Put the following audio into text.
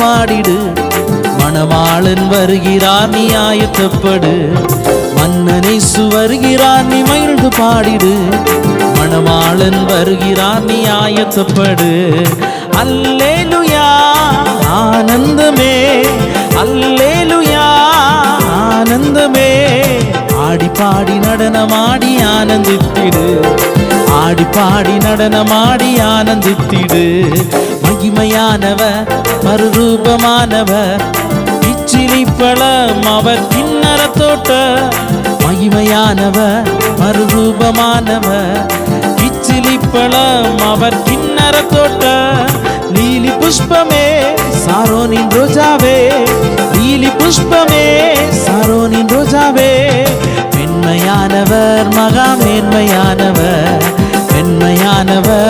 பாடிடு. மணவாளன் வருகிறார் நீ ஆயத்தப்படு. மன்னனேசு வருகிறார் நீ மகிழ்ந்து பாடிடு. மணவாளன் வருகிறார் நீ ஆயத்தப்படு. அல்லேலூயா ஆனந்தமே, அல்லேலூயா ஆனந்தமே. ஆடி பாடி நடனமாடி ஆனந்தித்திடு. ஆடி பாடி நடனமாடி ஆனந்தித்திடு. மகிமையானவர் மறுரூபமானவர் இச்சிலி பழம் அவர் கிண்ணற தோட்ட. மகிமையானவர் மறுரூபமானவர் இச்சிலி பழம் அவர் கிண்ணற தோட்ட. நீலி புஷ்பமே சாரோனின் ரோஜாவே, நீலி புஷ்பமே சாரோனின் ரோஜாவே. மென்மையானவர் மகா மேன்மையானவர், மென்மையானவர்